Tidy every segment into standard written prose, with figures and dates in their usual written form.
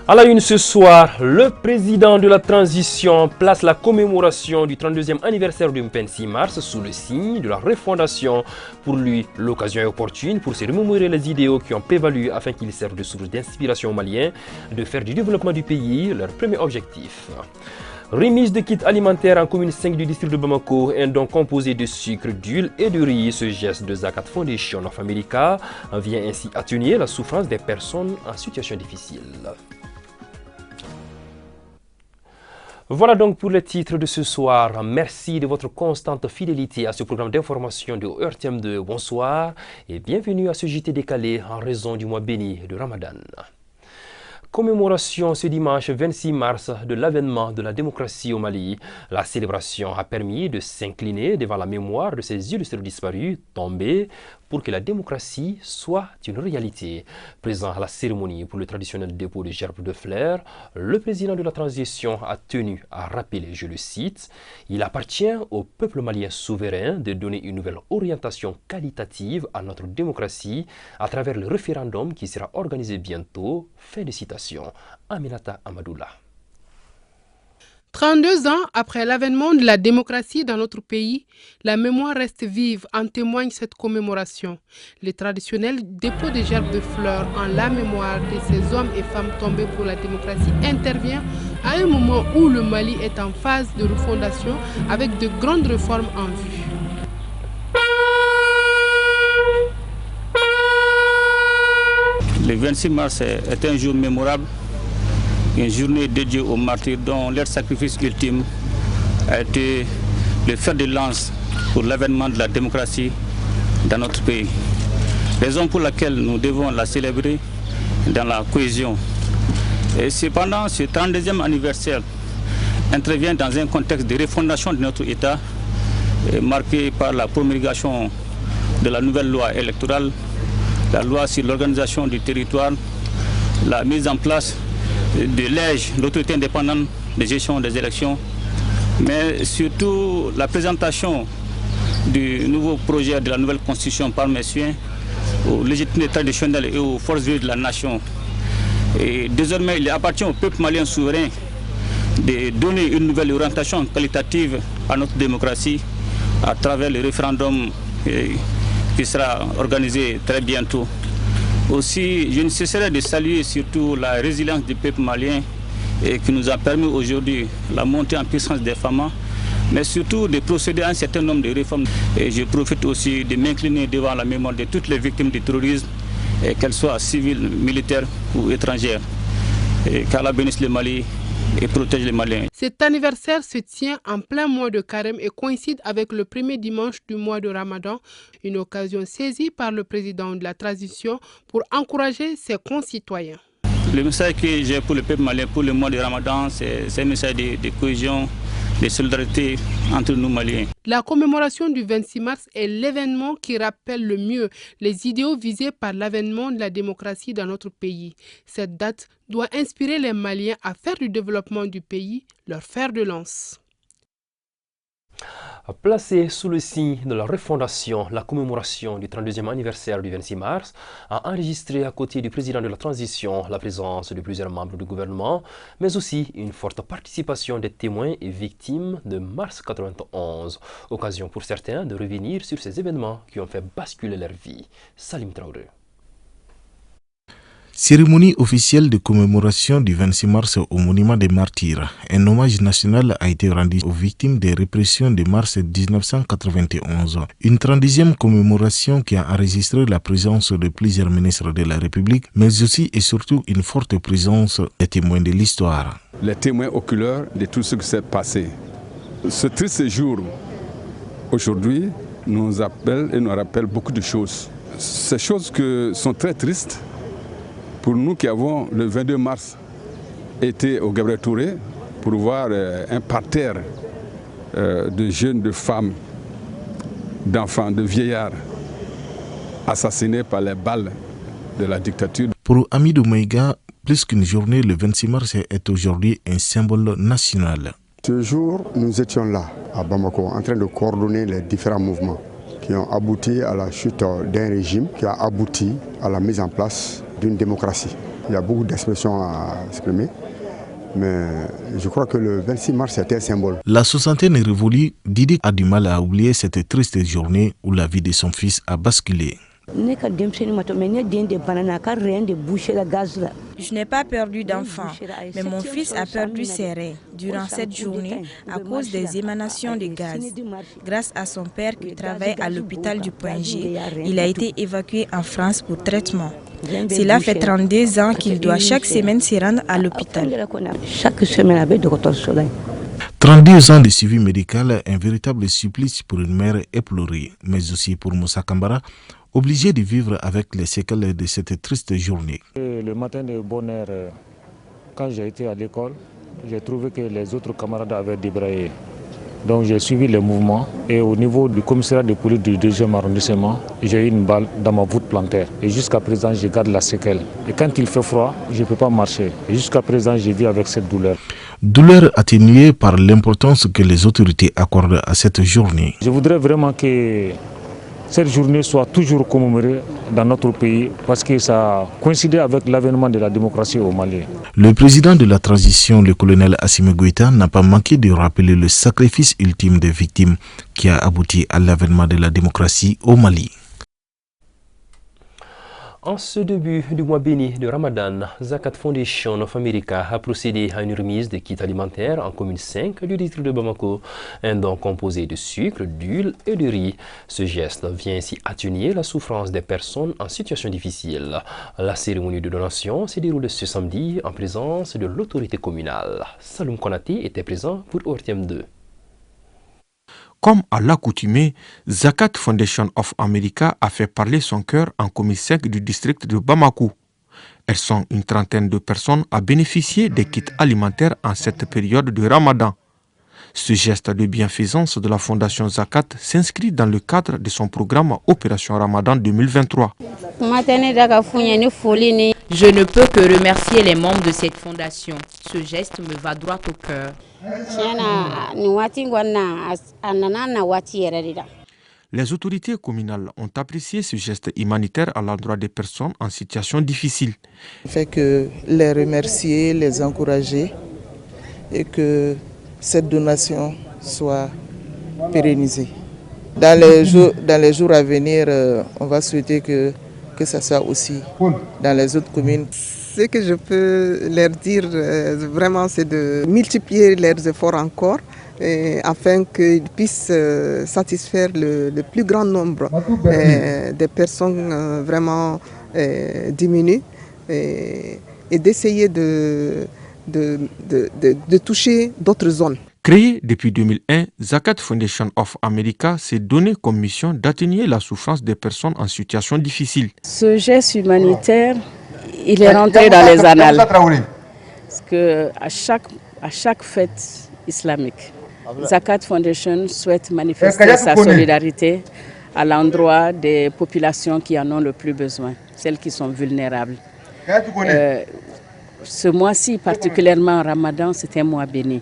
À la une ce soir, le président de la transition place la commémoration du 32e anniversaire du 26 mars sous le signe de la refondation. Pour lui, l'occasion est opportune pour se remémorer les idéaux qui ont prévalu afin qu'ils servent de source d'inspiration aux Maliens de faire du développement du pays leur premier objectif. Remise de kits alimentaires en commune 5 du district de Bamako, un don composé de sucre, d'huile et de riz. Ce geste de Zakat Foundation of America vient ainsi atténuer la souffrance des personnes en situation difficile. Voilà donc pour les titres de ce soir. Merci de votre constante fidélité à ce programme d'information de RTM2. Bonsoir et bienvenue à ce JT décalé en raison du mois béni de Ramadan. Commémoration ce dimanche 26 mars de l'avènement de la démocratie au Mali. La célébration a permis de s'incliner devant la mémoire de ces illustres disparus tombés pour que la démocratie soit une réalité. Présent à la cérémonie pour le traditionnel dépôt de gerbes de fleurs, le président de la transition a tenu à rappeler, je le cite, « Il appartient au peuple malien souverain de donner une nouvelle orientation qualitative à notre démocratie à travers le référendum qui sera organisé bientôt. » Fin de citation. Aminata Amadoula. 32 ans après l'avènement de la démocratie dans notre pays, la mémoire reste vive, en témoigne cette commémoration. Le traditionnel dépôt de gerbes de fleurs en la mémoire de ces hommes et femmes tombés pour la démocratie intervient à un moment où le Mali est en phase de refondation avec de grandes réformes en vue. Le 26 mars est un jour mémorable, une journée dédiée aux martyrs dont leur sacrifice ultime a été le fer de lance pour l'avènement de la démocratie dans notre pays. Raison pour laquelle nous devons la célébrer dans la cohésion. Et cependant, ce 32e anniversaire intervient dans un contexte de refondation de notre État marqué par la promulgation de la nouvelle loi électorale, la loi sur l'organisation du territoire, la mise en place de l'EGE, l'autorité indépendante de gestion des élections, mais surtout la présentation du nouveau projet de la nouvelle constitution par messieurs aux légitimes traditionnels et aux forces vives de la nation. Et désormais, il appartient au peuple malien souverain de donner une nouvelle orientation qualitative à notre démocratie à travers le référendum qui sera organisé très bientôt. Aussi, je ne cesserai de saluer surtout la résilience du peuple malien et qui nous a permis aujourd'hui la montée en puissance des femmes, mais surtout de procéder à un certain nombre de réformes. Et je profite aussi de m'incliner devant la mémoire de toutes les victimes du terrorisme, qu'elles soient civiles, militaires ou étrangères. Qu'Allah bénisse le Mali et protège les Maliens. Cet anniversaire se tient en plein mois de Carême et coïncide avec le premier dimanche du mois de Ramadan, une occasion saisie par le président de la transition pour encourager ses concitoyens. Le message que j'ai pour le peuple malien pour le mois de Ramadan, c'est un message de cohésion, de solidarité entre nous Maliens. La commémoration du 26 mars est l'événement qui rappelle le mieux les idéaux visés par l'avènement de la démocratie dans notre pays. Cette date doit inspirer les Maliens à faire du développement du pays leur fer de lance. Placé sous le signe de la refondation, la commémoration du 32e anniversaire du 26 mars a enregistré à côté du président de la transition la présence de plusieurs membres du gouvernement, mais aussi une forte participation des témoins et victimes de mars 91. Occasion pour certains de revenir sur ces événements qui ont fait basculer leur vie. Salim Traoré. Cérémonie officielle de commémoration du 26 mars au monument des martyrs. Un hommage national a été rendu aux victimes des répressions de mars 1991. Une 30e commémoration qui a enregistré la présence de plusieurs ministres de la République, mais aussi et surtout une forte présence des témoins de l'histoire. Les témoins oculaires de tout ce qui s'est passé. Ce triste jour, aujourd'hui, nous appelle et nous rappelle beaucoup de choses. Ces choses sont très tristes. Pour nous qui avons le 22 mars été au Gabriel Touré pour voir un parterre de jeunes, de femmes, d'enfants, de vieillards assassinés par les balles de la dictature. Pour Amidou Maïga, plus qu'une journée, le 26 mars est aujourd'hui un symbole national. Ce jour, nous étions là, à Bamako, en train de coordonner les différents mouvements qui ont abouti à la chute d'un régime, qui a abouti à la mise en place d'une démocratie. Il y a beaucoup d'expressions à exprimer. Mais je crois que le 26 mars était un symbole. La soixantaine révolue, Didi a du mal à oublier cette triste journée où la vie de son fils a basculé. Je n'ai pas perdu d'enfant, mais mon fils a perdu ses reins durant cette journée à cause des émanations de gaz. Grâce à son père qui travaille à l'hôpital du Point G, il a été évacué en France pour traitement. Cela fait 32 ans qu'il doit chaque semaine se rendre à l'hôpital. 32 ans de suivi médical, un véritable supplice pour une mère éplorée, mais aussi pour Moussa Kambara, obligé de vivre avec les séquelles de cette triste journée. Le matin de bonne heure, quand j'ai été à l'école, j'ai trouvé que les autres camarades avaient débrayé. Donc j'ai suivi les mouvements et au niveau du commissariat de police du 2e arrondissement, j'ai eu une balle dans ma voûte plantaire. Et jusqu'à présent, je garde la séquelle. Et quand il fait froid, je ne peux pas marcher. Et jusqu'à présent, je vis avec cette douleur. Douleur atténuée par l'importance que les autorités accordent à cette journée. Je voudrais vraiment que cette journée soit toujours commémorée dans notre pays parce que ça a coïncidé avec l'avènement de la démocratie au Mali. Le président de la transition, le colonel Assimi Goïta, n'a pas manqué de rappeler le sacrifice ultime des victimes qui a abouti à l'avènement de la démocratie au Mali. En ce début du mois béni de Ramadan, Zakat Foundation of America a procédé à une remise de kits alimentaires en commune 5 du district de Bamako, un don composé de sucre, d'huile et de riz. Ce geste vient ainsi atténuer la souffrance des personnes en situation difficile. La cérémonie de donation s'est déroulée ce samedi en présence de l'autorité communale. Saloum Konati était présent pour ORTM2. Comme à l'accoutumée, Zakat Foundation of America a fait parler son cœur en commune 5 du district de Bamako. Elles sont une trentaine de personnes à bénéficier des kits alimentaires en cette période de Ramadan. Ce geste de bienfaisance de la Fondation Zakat s'inscrit dans le cadre de son programme Opération Ramadan 2023. Je ne peux que remercier les membres de cette fondation. Ce geste me va droit au cœur. Les autorités communales ont apprécié ce geste humanitaire à l'endroit des personnes en situation difficile. Il fait que les remercier, les encourager et que cette donation soit pérennisée. Dans les jours à venir, on va souhaiter que ça soit aussi dans les autres communes. Ce que je peux leur dire vraiment, c'est de multiplier leurs efforts encore afin qu'ils puissent satisfaire le plus grand nombre des personnes vraiment diminuées et d'essayer de toucher d'autres zones. Créée depuis 2001, Zakat Foundation of America s'est donné comme mission d'atténuer la souffrance des personnes en situation difficile. Ce geste humanitaire, il est rentré dans les annales. Parce que à chaque fête islamique, Zakat Foundation souhaite manifester sa solidarité à l'endroit des populations qui en ont le plus besoin, celles qui sont vulnérables. Ce mois-ci, particulièrement Ramadan, c'est un mois béni.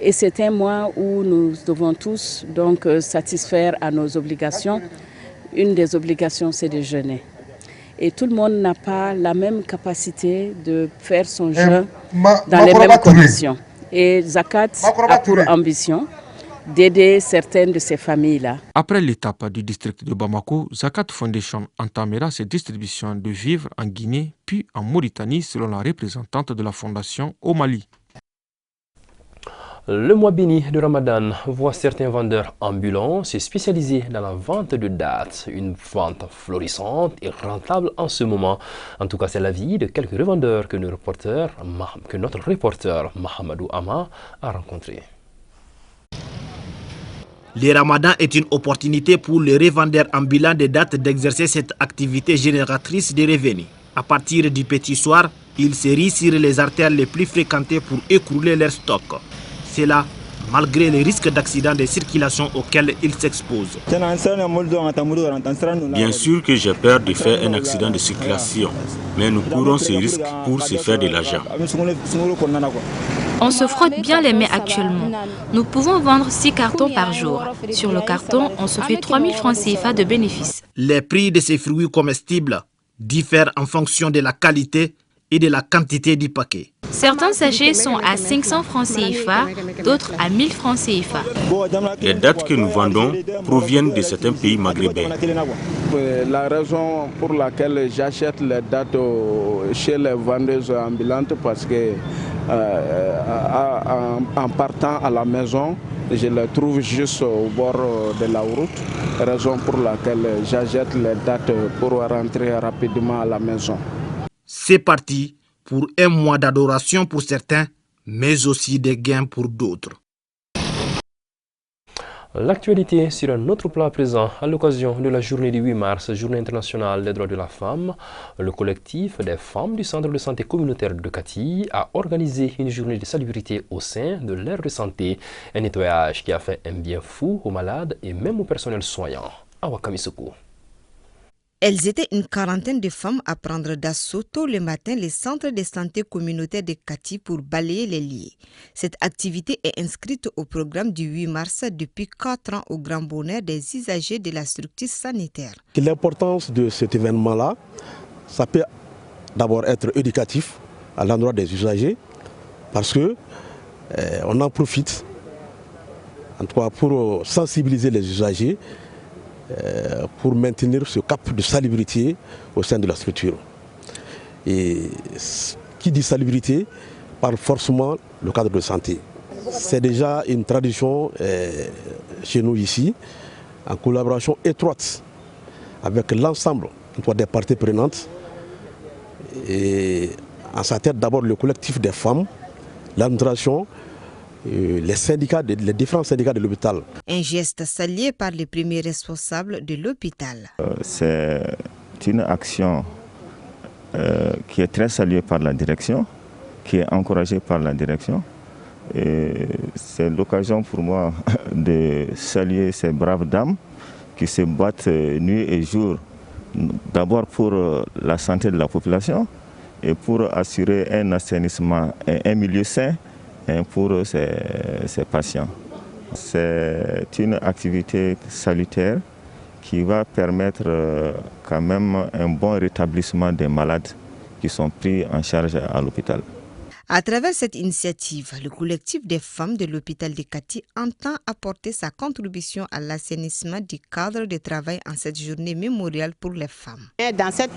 Et c'est un mois où nous devons tous donc satisfaire à nos obligations. Une des obligations, c'est de jeûner. Et tout le monde n'a pas la même capacité de faire son jeûne dans les mêmes conditions. Et Zakat a pour ambition d'aider certaines de ces familles-là. Après l'étape du district de Bamako, Zakat Foundation entamera ses distributions de vivres en Guinée puis en Mauritanie selon la représentante de la fondation au Mali. Le mois béni de Ramadan voit certains vendeurs ambulants se spécialiser dans la vente de dates, une vente florissante et rentable en ce moment. En tout cas, c'est l'avis de quelques revendeurs que notre reporter Mahamadou Ama a rencontré. Le Ramadan est une opportunité pour les revendeurs ambulants de dates d'exercer cette activité génératrice de revenus. À partir du petit soir, ils se rient sur les artères les plus fréquentées pour écrouler leur stock. C'est là, malgré les risques d'accidents de circulation auxquels ils s'exposent. Bien sûr que j'ai peur de faire un accident de circulation, mais nous courons ce risque pour se faire de l'argent. On se frotte bien les mains actuellement. Nous pouvons vendre 6 cartons par jour. Sur le carton, on se fait 3000 francs CFA de bénéfices. Les prix de ces fruits comestibles diffèrent en fonction de la qualité et de la quantité du paquet. Certains sachets sont à 500 francs CFA, d'autres à 1000 francs CFA. Les dates que nous vendons proviennent de certains pays maghrébins. La raison pour laquelle j'achète les dates chez les vendeuses ambulantes, parce que en partant à la maison, je les trouve juste au bord de la route. Raison pour laquelle j'achète les dates pour rentrer rapidement à la maison. C'est parti pour un mois d'adoration pour certains, mais aussi des gains pour d'autres. L'actualité sur un autre plat présent à l'occasion de la journée du 8 mars, journée internationale des droits de la femme. Le collectif des femmes du centre de santé communautaire de Kati a organisé une journée de salubrité au sein de l'aire de santé, un nettoyage qui a fait un bien fou aux malades et même au personnel soignant. Awa Kamisoko. Elles étaient une quarantaine de femmes à prendre d'assaut tôt le matin les centres de santé communautaire de Kati pour balayer les lits. Cette activité est inscrite au programme du 8 mars depuis 4 ans au grand bonheur des usagers de la structure sanitaire. L'importance de cet événement-là, ça peut d'abord être éducatif à l'endroit des usagers parce que on en profite en tout cas pour sensibiliser les usagers pour maintenir ce cap de salubrité au sein de la structure. Et qui dit salubrité parle forcément le cadre de santé. C'est déjà une tradition chez nous ici, en collaboration étroite avec l'ensemble des parties prenantes. Et en sa tête d'abord le collectif des femmes, l'administration, les syndicats, les différents syndicats de l'hôpital. Un geste salué par les premiers responsables de l'hôpital. C'est une action qui est très saluée par la direction, qui est encouragée par la direction. C'est l'occasion pour moi de saluer ces braves dames qui se battent nuit et jour, d'abord pour la santé de la population et pour assurer un assainissement et un milieu sain pour ces patients. C'est une activité salutaire qui va permettre quand même un bon rétablissement des malades qui sont pris en charge à l'hôpital. À travers cette initiative, le collectif des femmes de l'hôpital de Kati entend apporter sa contribution à l'assainissement du cadre de travail en cette journée mémoriale pour les femmes. Dans cette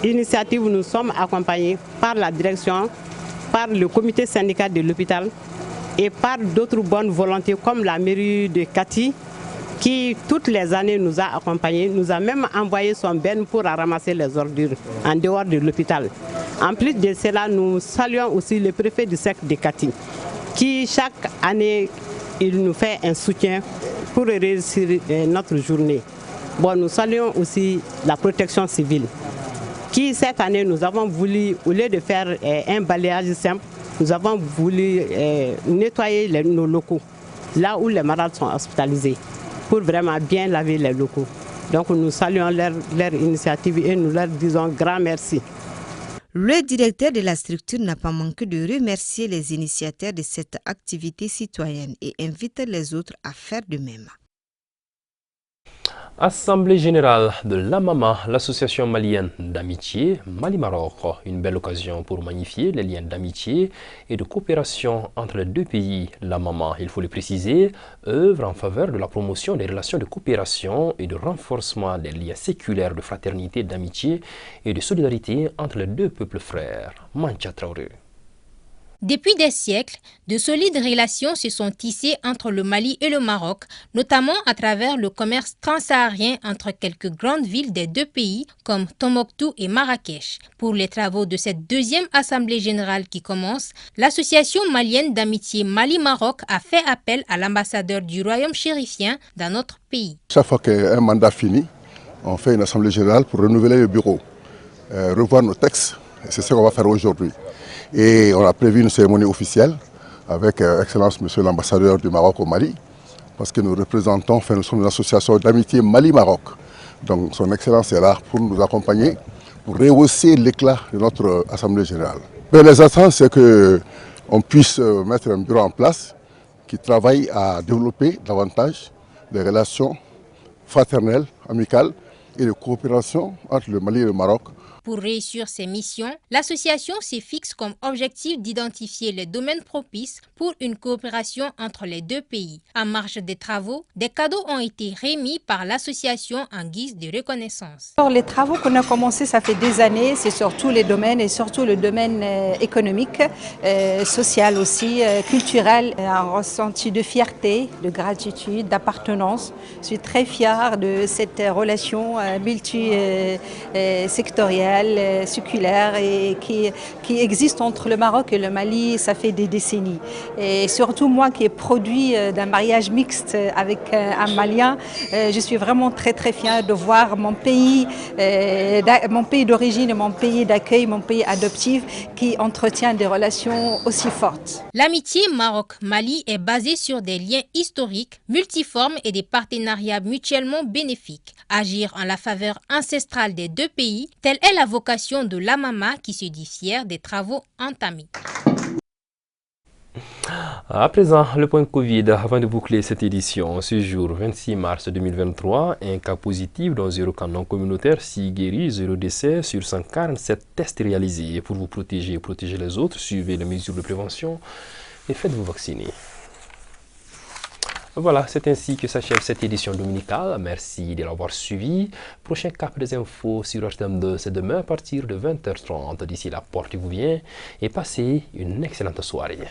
initiative, nous sommes accompagnés par la direction, par le comité syndical de l'hôpital et par d'autres bonnes volontés comme la mairie de Kati qui toutes les années nous a accompagnés, nous a même envoyé son ben pour ramasser les ordures en dehors de l'hôpital. En plus de cela, nous saluons aussi le préfet du cercle de Kati qui chaque année il nous fait un soutien pour réussir notre journée. Bon, nous saluons aussi la protection civile qui cette année nous avons voulu, au lieu de faire un balayage simple, nous avons voulu nettoyer nos locaux, là où les malades sont hospitalisés, pour vraiment bien laver les locaux. Donc nous saluons leur initiative et nous leur disons grand merci. Le directeur de la structure n'a pas manqué de remercier les initiateurs de cette activité citoyenne et invite les autres à faire de même. Assemblée générale de l'AMAMA, l'association malienne d'amitié Mali-Maroc, une belle occasion pour magnifier les liens d'amitié et de coopération entre les deux pays. L'AMAMA, il faut le préciser, œuvre en faveur de la promotion des relations de coopération et de renforcement des liens séculaires de fraternité, d'amitié et de solidarité entre les deux peuples frères. Mancha Traoré. Depuis des siècles, de solides relations se sont tissées entre le Mali et le Maroc, notamment à travers le commerce transsaharien entre quelques grandes villes des deux pays comme Tombouctou et Marrakech. Pour les travaux de cette deuxième assemblée générale qui commence, l'association malienne d'amitié Mali-Maroc a fait appel à l'ambassadeur du royaume chérifien dans notre pays. Chaque fois qu'un mandat finit, on fait une assemblée générale pour renouveler le bureau, revoir nos textes, et c'est ce qu'on va faire aujourd'hui. Et on a prévu une cérémonie officielle avec Excellence Monsieur l'ambassadeur du Maroc au Mali, parce que nous représentons, nous sommes une association d'amitié Mali-Maroc. Donc son Excellence est là pour nous accompagner, pour rehausser l'éclat de notre Assemblée générale. Mais les attentes, c'est qu'on puisse mettre un bureau en place qui travaille à développer davantage les relations fraternelles, amicales et de coopération entre le Mali et le Maroc Pour réussir ces missions, l'association se fixe comme objectif d'identifier les domaines propices pour une coopération entre les deux pays. En marge des travaux, des cadeaux ont été remis par l'association en guise de reconnaissance. Alors, les travaux qu'on a commencés, ça fait des années, c'est sur tous les domaines et surtout le domaine économique, social aussi, culturel. Un ressenti de fierté, de gratitude, d'appartenance. Je suis très fière de cette relation multisectorielle, séculaire et qui existe entre le Maroc et le Mali, ça fait des décennies. Et surtout moi qui ai produit d'un mariage mixte avec un Malien, je suis vraiment très très fière de voir mon pays d'origine, mon pays d'accueil, mon pays adoptif qui entretient des relations aussi fortes. L'amitié Maroc-Mali est basée sur des liens historiques, multiformes et des partenariats mutuellement bénéfiques. Agir en la faveur ancestrale des deux pays, telle est la vocation de l'AMAMA qui se dit fière des travaux entamés. À présent, le point Covid, avant de boucler cette édition, ce jour 26 mars 2023, un cas positif dans 0 cas non communautaire, 6 guéris, 0 décès sur 147 tests réalisés. Pour vous protéger et protéger les autres, suivez les mesures de prévention et faites-vous vacciner. Voilà, c'est ainsi que s'achève cette édition dominicale. Merci de l'avoir suivi. Prochain cap des infos sur RTM2, c'est demain à partir de 20h30. D'ici là, portez-vous bien et passez une excellente soirée.